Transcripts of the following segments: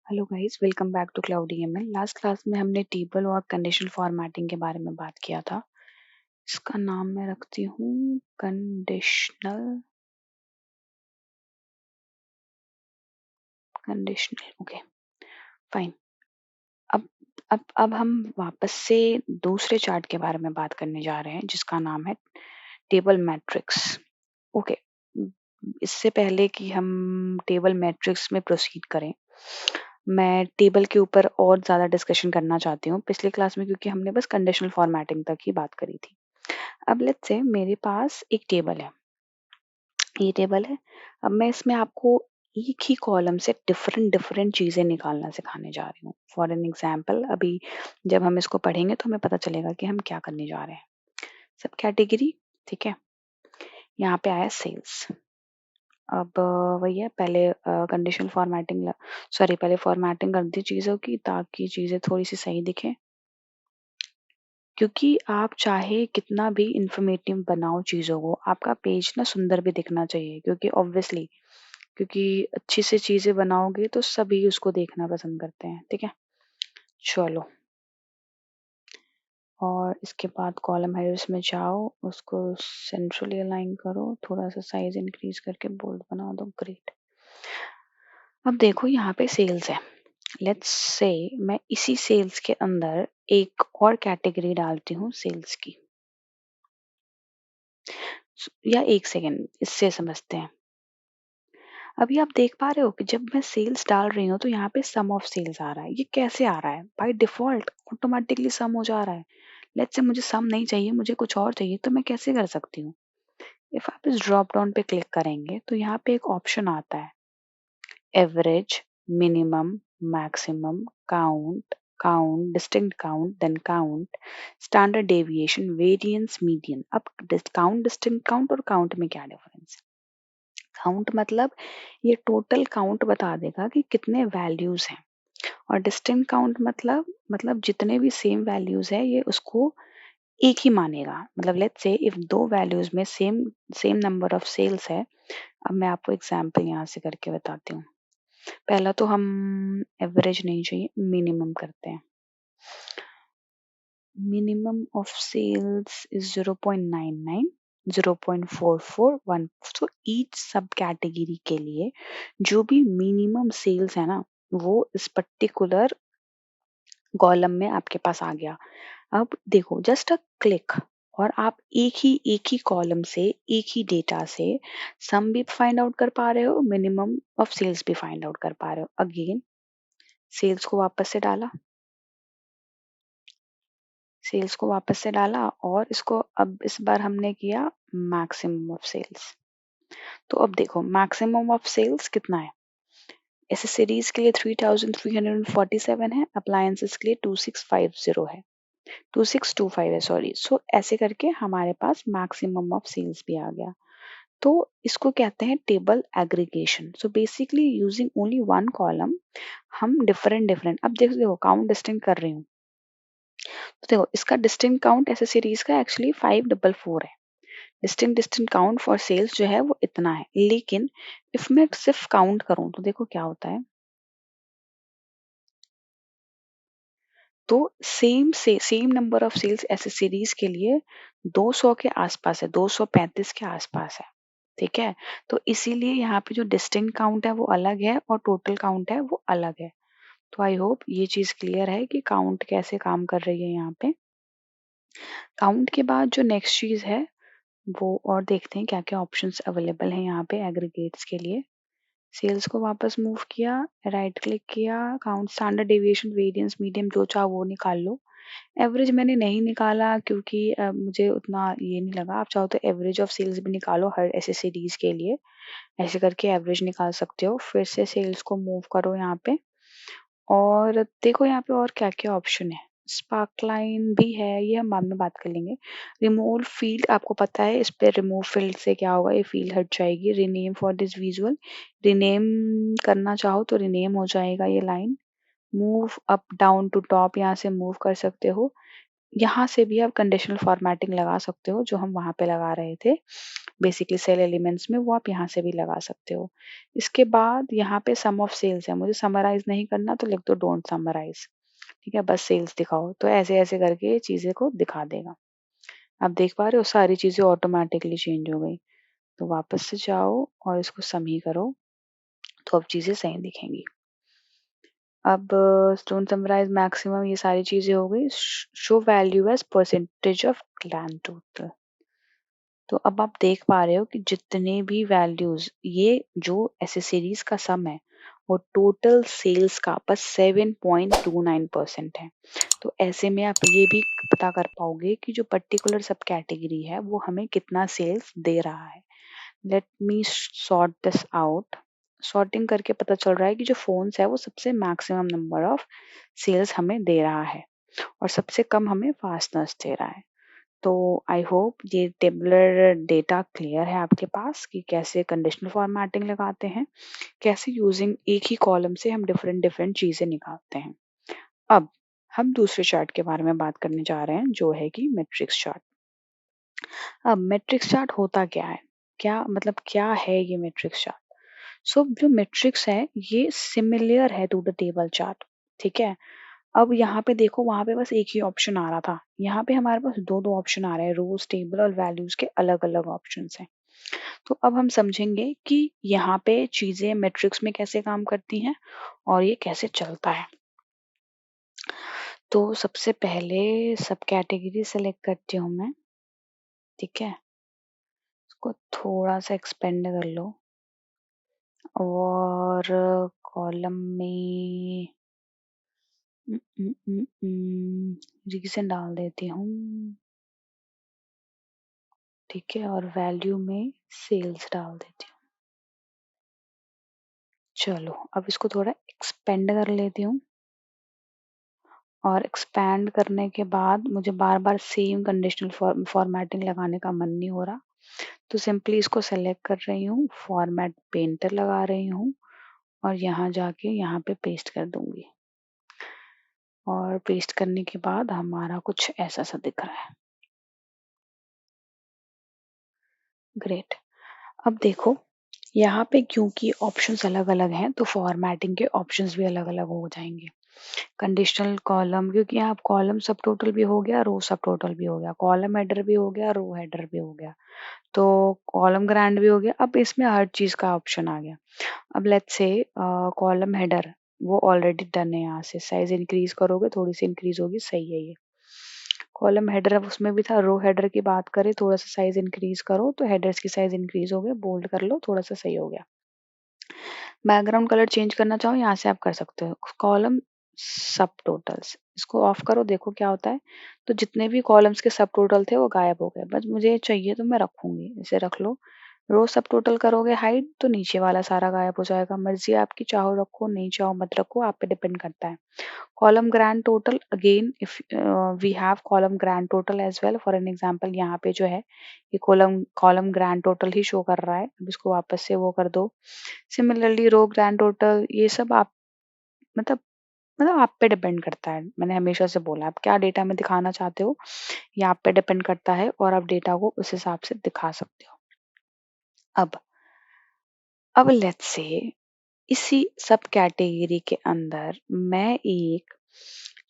Hello guys, welcome back to Cloudy ML. Last class में हमने table और conditional formatting के बारे में बात किया था। इसका नाम मैं रखती हूँ कंडीशनल। Okay, fine. अब अब हम वापस से दूसरे चार्ट के बारे में बात करने जा रहे हैं जिसका नाम है टेबल मैट्रिक्स। ओके, इससे पहले कि हम टेबल मैट्रिक्स में प्रोसीड करें, मैं टेबल के ऊपर और ज़्यादा डिस्कशन करना चाहती हूँ पिछली क्लास में, क्योंकि हमने बस कंडीशनल फॉर्मेटिंग तक ही बात करी थी। अब लेट्स से मेरे पास एक टेबल है, ये टेबल है। अब मैं इसमें आपको एक ही कॉलम से डिफरेंट डिफरेंट चीज़ें निकालना सिखाने जा रही हूँ। फॉर एन एग्जाम्पल, अभी जब हम इसको पढ़ेंगे तो हमें पता चलेगा कि हम क्या करने जा रहे हैं। सब कैटेगरी, ठीक है। यहाँ पे आया सेल्स। अब वही है, पहले कंडीशनल फॉर्मेटिंग, सॉरी, पहले फॉर्मेटिंग कर दी चीज़ों की ताकि चीज़ें थोड़ी सी सही दिखें, क्योंकि आप चाहे कितना भी इंफॉर्मेटिव बनाओ चीज़ों को, आपका पेज ना सुंदर भी दिखना चाहिए, क्योंकि ऑब्वियसली, क्योंकि अच्छी से चीज़ें बनाओगे तो सभी उसको देखना पसंद करते हैं, ठीक है। चलो, और इसके बाद कॉलम हेडर्स में जाओ, उसको सेंट्रली अलाइन करो, थोड़ा सा साइज इंक्रीज करके बोल्ड बना दो। ग्रेट। अब देखो यहाँ पे सेल्स है। लेट्स से मैं इसी सेल्स के अंदर एक और कैटेगरी डालती हूँ सेल्स की, या एक सेकेंड, इससे समझते हैं। अभी आप देख पा रहे हो कि जब मैं सेल्स डाल रही हूँ तो यहाँ पे सम ऑफ सेल्स आ रहा है। ये कैसे आ रहा है? बाय डिफॉल्ट ऑटोमेटिकली सम हो जा रहा है। लेट्स से मुझे सम नहीं चाहिए, मुझे कुछ और चाहिए, तो मैं कैसे कर सकती हूँ? इफ आप इस ड्रॉप डाउन पे क्लिक करेंगे तो यहाँ पे एक ऑप्शन आता है, average, minimum, maximum, count, count, distinct count, then count, standard deviation, variance, median. अब काउंट, डिस्टिंक्ट काउंट और काउंट में क्या डिफरेंस है? काउंट मतलब ये टोटल काउंट बता देगा कि कितने वैल्यूज हैं, और डिस्टिंक्ट काउंट मतलब जितने भी सेम वैल्यूज है ये उसको एक ही मानेगा। मतलब लेट्स से इफ दो वैल्यूज में same same number of sales है। अब मैं आपको एग्जांपल यहाँ से करके बताती हूँ। पहला तो हम एवरेज नहीं चाहिए, मिनिमम करते हैं। Minimum of sales is 0.99, 0.44, 1। तो ईच सब कैटेगरी के लिए जो भी मिनिमम सेल्स है ना, वो इस पर्टिकुलर कॉलम में आपके पास आ गया। अब देखो, जस्ट अ क्लिक, और आप एक ही कॉलम से, एक ही डेटा से सम भी फाइंड आउट कर पा रहे हो, मिनिमम ऑफ सेल्स भी फाइंड आउट कर पा रहे हो। अगेन सेल्स को वापस से डाला, सेल्स को वापस से डाला, और इसको अब इस बार हमने किया मैक्सिमम ऑफ सेल्स। तो अब देखो मैक्सिमम ऑफ सेल्स कितना है। एसेसरीज के लिए 3347 है, अप्लायंसेस के लिए 2650 है, 2625 है, सॉरी। सो ऐसे करके हमारे पास मैक्सिमम ऑफ सेल्स भी आ गया। तो इसको कहते हैं table aggregation. So basically using only one column हम डिफरेंट डिफरेंट, अब देखो काउंट डिस्टिंक्ट कर रही हूँ, तो देखो इसका डिस्टिंक्ट काउंट ऐसे सीरीज का एक्चुअली 544 है। डिस्टिंक्ट काउंट फॉर सेल्स जो है वो इतना है, लेकिन इफ मैं सिर्फ काउंट करूं तो देखो क्या होता है। तो same number of sales accessories के लिए 200 के आसपास है, 235 के आसपास है, ठीक है। तो इसीलिए यहाँ पे जो डिस्टिंक्ट काउंट है वो अलग है और टोटल काउंट है वो अलग है। तो आई होप ये चीज क्लियर है कि काउंट कैसे काम कर रही है यहाँ पे। काउंट के बाद जो नेक्स्ट चीज है वो और देखते हैं क्या क्या ऑप्शंस अवेलेबल हैं यहाँ पे एग्रीगेट्स के लिए। सेल्स को वापस मूव किया, राइट क्लिक किया, count, standard deviation, variance, medium, जो चाहो वो निकाल लो। एवरेज मैंने नहीं निकाला क्योंकि मुझे उतना ये नहीं लगा। आप चाहो तो एवरेज ऑफ सेल्स भी निकालो हर एसेसरीज के लिए, ऐसे करके एवरेज निकाल सकते हो। फिर से सेल्स को मूव करो यहाँ पे, और देखो यहाँ पे और क्या क्या ऑप्शन है। स्पार्कलाइन भी है, ये हम बाद में बात कर लेंगे। रिमूव फील्ड, आपको पता है इस पे रिमूव फील्ड से क्या होगा, ये फील्ड हट जाएगी। Rename for this visual, rename करना चाहो तो रीनेम हो जाएगा ये line. Move up down to top, यहाँ से मूव कर सकते हो। यहाँ से भी आप कंडीशनल फॉर्मेटिंग लगा सकते हो, जो हम वहाँ पे लगा रहे थे बेसिकली सेल एलिमेंट्स में, वो आप यहाँ से भी लगा सकते हो। इसके बाद यहाँ पे सम ऑफ सेल्स है, मुझे समराइज नहीं करना तो लिख दो डोंट समराइज। ठीक है, बस सेल्स दिखाओ, तो ऐसे ऐसे करके ये चीजें को दिखा देगा। आप देख पा रहे हो सारी चीजें ऑटोमेटिकली चेंज हो गई। तो वापस से जाओ और इसको सम ही करो, तो अब चीजें सही दिखेंगी। अब स्टोन समराइज मैक्सिमम ये सारी चीजें हो गई। Show value as percentage of grand total. तो अब आप देख पा रहे हो कि जितने भी वैल्यूज, ये जो एसेसरीज का सम है वो टोटल सेल्स का बस 7.29% है। तो ऐसे में आप ये भी पता कर पाओगे कि जो पर्टिकुलर सब कैटेगरी है वो हमें कितना सेल्स दे रहा है। Let me sort this out. Sorting करके पता चल रहा है कि जो फोन्स है वो सबसे मैक्सिमम नंबर ऑफ सेल्स हमें दे रहा है और सबसे कम हमें फास्टनेस दे रहा है। तो आई होप ये टेबुलर डेटा क्लियर है आपके पास कि कैसे कंडीशनल फॉर्मेटिंग लगाते हैं, कैसे यूजिंग एक ही कॉलम से हम डिफरेंट डिफरेंट चीजें निकालते हैं। अब हम दूसरे चार्ट के बारे में बात करने जा रहे हैं, जो है कि मैट्रिक्स चार्ट। अब मैट्रिक्स चार्ट होता क्या है, क्या मतलब क्या है ये मैट्रिक्स चार्ट? सो जो मैट्रिक्स है ये सिमिलर है टू द टेबल चार्ट। ठीक है, अब यहाँ पे देखो, वहां पे बस एक ही ऑप्शन आ रहा था, यहाँ पे हमारे पास दो दो ऑप्शन आ रहे हैं, रोज टेबल और वैल्यूज के अलग अलग ऑप्शन हैं। तो अब हम समझेंगे कि यहाँ पे चीजें मैट्रिक्स में कैसे काम करती हैं और ये कैसे चलता है। तो सबसे पहले सब कैटेगरी सेलेक्ट करती हूँ मैं। ठीक है, इसको थोड़ा सा एक्सपेंड कर लो और कॉलम में रीजन डाल देती हूँ। ठीक है, और वैल्यू में सेल्स डाल देती हूँ। चलो अब इसको थोड़ा एक्सपेंड कर लेती हूँ और एक्सपैंड करने के बाद मुझे बार बार सेम कंडीशनल फॉर्मेटिंग लगाने का मन नहीं हो रहा, तो सिंपली इसको सेलेक्ट कर रही हूँ, फॉर्मेट पेंटर लगा रही हूँ और यहाँ जाके यहाँ पे पेस्ट कर दूंगी। और पेस्ट करने के बाद हमारा कुछ ऐसा सा दिख रहा है। ग्रेट। अब देखो यहाँ पे क्योंकि ऑप्शंस अलग अलग हैं तो फॉर्मेटिंग के ऑप्शंस भी अलग अलग हो जाएंगे। कंडीशनल कॉलम, क्योंकि यहाँ कॉलम सब टोटल भी हो गया, रो सब टोटल भी हो गया, कॉलम हेडर भी हो गया, रो हेडर भी हो गया, तो कॉलम ग्रांड भी हो गया। अब इसमें हर चीज का ऑप्शन आ गया। अब लेट्स से कॉलम हेडर वो ऑलरेडी डन है, यहाँ से साइज इंक्रीज करोगे थोड़ी सी इंक्रीज होगी, सही है ये। कॉलम हेडर अब उसमें भी था, रो हेडर की बात करें थोड़ा सा साइज इंक्रीज करो तो हेडर्स की साइज इंक्रीज हो गया, बोल्ड कर लो थोड़ा सा, सही हो गया। बैकग्राउंड कलर चेंज करना चाहो यहाँ से आप कर सकते हो। कॉलम सब टोटल्स, इसको ऑफ करो, देखो क्या होता है। तो जितने भी कॉलम्स के सब टोटल थे वो गायब हो गए, बस मुझे चाहिए तो मैं रखूंगी, इसे रख लो। रो सब टोटल करोगे हाइड तो नीचे वाला सारा गायब हो जाएगा, मर्जी आपकी, चाहो रखो नहीं चाहो मत रखो, आप पे डिपेंड करता है। Column grand total, again if we have column grand total as well, for an example यहाँ पे जो है ये कॉलम कॉलम ग्रैंड टोटल ही शो कर रहा है। अब इसको वापस से वो कर दो। सिमिलरली रो ग्रैंड टोटल, ये सब आप मतलब आप पे डिपेंड करता है, मैंने हमेशा से बोला आप क्या डेटा में दिखाना चाहते हो ये आप पे डिपेंड करता है और आप डेटा को उस हिसाब से दिखा सकते हो। अब लेट्स से इसी सब कैटेगरी के अंदर मैं एक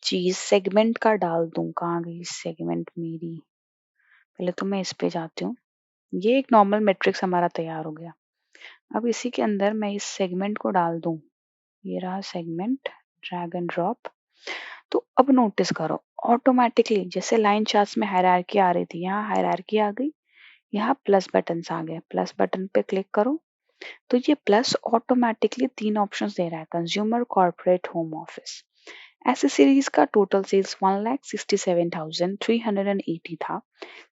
चीज सेगमेंट का डाल दूं, कहाँ गई सेगमेंट मेरी, पहले तो मैं इस पे जाती हूँ। ये एक नॉर्मल मैट्रिक्स हमारा तैयार हो गया। अब इसी के अंदर मैं इस सेगमेंट को डाल दूं, ये रहा सेगमेंट, ड्रैग एंड ड्रॉप। तो अब नोटिस करो ऑटोमेटिकली जैसे लाइन चार्ट्स में हायरार्की आ रही थी, यहाँ हायरार्की आ गई, यहाँ प्लस बटन आ गए, प्लस बटन पे क्लिक करो तो ये प्लस ऑटोमेटिकली तीन ऑप्शंस दे रहा है, consumer, corporate, home office. Accessories का टोटल सेल्स 1,67,380 था,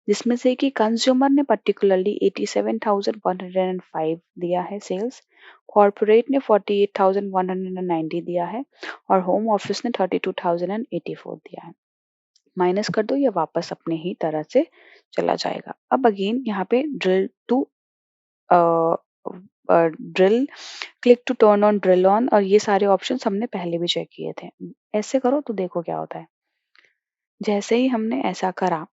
जिसमें से कि कंज्यूमर ने पर्टिकुलरली 87,105 दिया है सेल्स, कॉर्पोरेट ने 48,190 दिया है और होम ऑफिस ने 32,084 दिया है। माइनस कर दो, ये वापस अपने ही तरह से चला जाएगा। अब अगेन यहाँ पे drill to drill, click to turn on drill on, और ये सारे ऑप्शंस हमने पहले भी चेक किए थे। ऐसे करो तो देखो क्या होता है। जैसे ही हमने ऐसा करा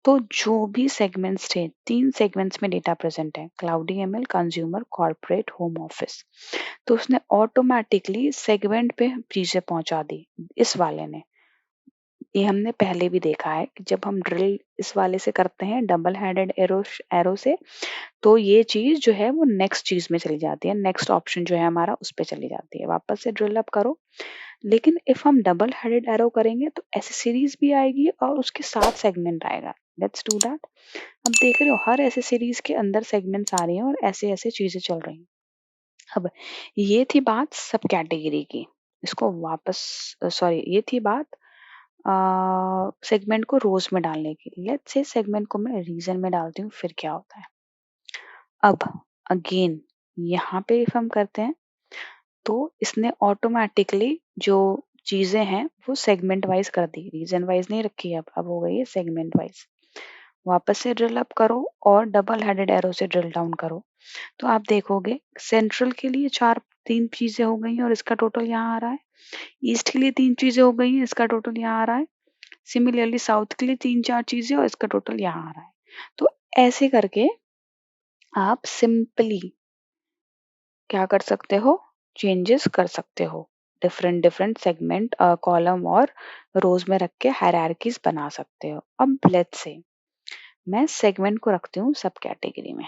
तो जो भी सेगमेंट्स थे, 3 सेगमेंट्स में डेटा प्रेजेंट है, cloudy ML, consumer, corporate, home office. तो उसने ऑटोमेटिकली सेगमेंट पे चीजें पहुंचा दी इस वाले ने। ये हमने पहले भी देखा है कि जब हम ड्रिल इस वाले से करते हैं डबल हेडेड एरो एरो से, तो ये चीज जो है वो नेक्स्ट चीज में चली जाती है, नेक्स्ट ऑप्शन जो है हमारा उस पे चली जाती है। वापस से ड्रिल अप करो। लेकिन इफ हम डबल हेडेड एरो करेंगे तो एसेसरीज भी आएगी और उसके साथ सेगमेंट आएगा। Let's do that. अब देख रहे हो हर एसेसरीज के अंदर सेगमेंट्स आ रही हैं और ऐसे ऐसे चीजें चल रही हैं। अब ये थी बात सब कैटेगरी की। इसको वापस सॉरी, ये थी बात सेगमेंट को रोज में डालने की। लेट्स से सेगमेंट को मैं रीजन में डालती हूँ, फिर क्या होता है। अब अगेन यहाँ पे इफ हम करते हैं तो इसने ऑटोमेटिकली जो चीजें हैं वो सेगमेंट वाइज कर दी, रीजन वाइज नहीं रखी। अब हो गई है सेगमेंट वाइज। वापस से ड्रिल अप करो और डबल हेडेड एरो से ड्रिल डाउन करो तो आप देखोगे सेंट्रल के लिए तीन चीजें हो गई हैं और इसका टोटल यहाँ आ रहा है। ईस्ट के लिए 3 चीजें हो गई हैं, इसका टोटल यहाँ आ रहा है। सिमिलरली साउथ के लिए 3-4 चीजें और इसका टोटल यहाँ आ रहा है। तो ऐसे करके आप सिंपली क्या कर सकते हो, चेंजेस कर सकते हो। डिफरेंट डिफरेंट सेगमेंट कॉलम और रोज में रख के हायरार्कीज बना सकते हो। अब लेट्स से मैं सेगमेंट को रखती हूँ सब कैटेगरी में,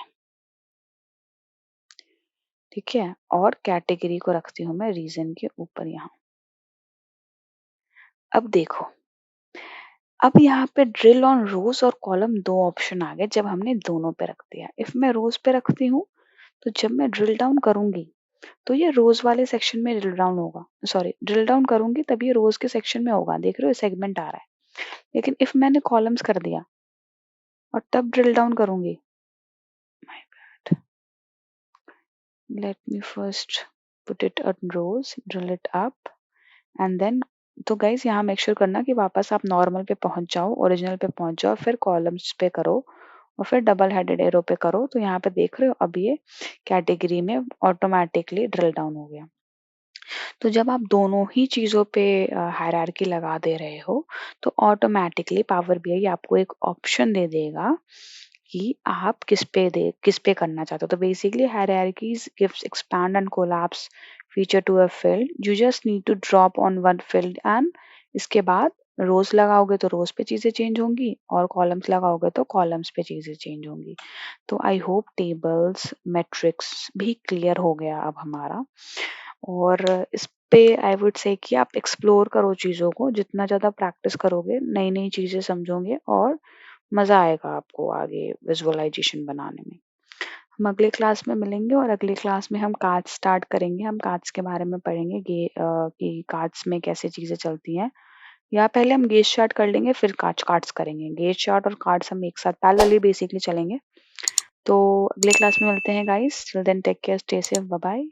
ठीक है, और कैटेगरी को रखती हूँ मैं रीजन के ऊपर यहाँ। अब देखो, अब यहाँ पे ड्रिल ऑन रोज और कॉलम दो ऑप्शन आ गए जब हमने दोनों पे रख दिया। इफ मैं रोज पे रखती हूँ तो जब मैं ड्रिल डाउन करूंगी तो ये रोज वाले सेक्शन में ड्रिल डाउन होगा, सॉरी ड्रिल डाउन करूंगी तब ये रोज के सेक्शन में होगा। देख रहे हो सेगमेंट आ रहा है। लेकिन इफ मैंने कॉलम्स कर दिया और तब ड्रिल डाउन करूंगी, my bad, let me first put it on rows, drill it up and then. तो गाइज यहाँ मेक श्योर करना कि वापस आप नॉर्मल पे पहुंच जाओ, ओरिजिनल पे पहुंच जाओ, फिर कॉलम्स पे करो और फिर डबल हेडेड एरो पे करो। तो यहाँ पे देख रहे हो अब ये कैटेगरी में ऑटोमेटिकली ड्रिल डाउन हो गया। तो जब आप दोनों ही चीजों पे हायरार्की लगा दे रहे हो तो ऑटोमेटिकली पावर बीआई आपको एक ऑप्शन दे देगा कि आप किस पे करना चाहते हो। तो basically hierarchies gives expand and collapse feature to a field. You just need to drop on one field and इसके बाद रोज लगाओगे तो रोज पे चीजें चेंज होंगी और कॉलम्स लगाओगे तो कॉलम्स पे चीजें चेंज होंगी। तो आई होप टेबल्स मैट्रिक्स भी क्लियर हो गया अब हमारा। और इस पे आई वुड से कि आप एक्सप्लोर करो चीज़ों को, जितना ज़्यादा प्रैक्टिस करोगे नई नई चीज़ें समझोगे और मज़ा आएगा आपको आगे विजुअलाइजेशन बनाने में। हम अगले क्लास में मिलेंगे और अगले क्लास में हम कार्ड्स स्टार्ट करेंगे। हम कार्ड्स के बारे में पढ़ेंगे कि कार्ड्स में कैसे चीज़ें चलती हैं। या पहले हम गेज चार्ट कर लेंगे फिर कार्ड्स करेंगे। गेज चार्ट और कार्ड्स हम एक साथ पैरेलली बेसिकली चलेंगे। तो अगले क्लास में मिलते हैं guys. Till then take care, stay safe, bye bye.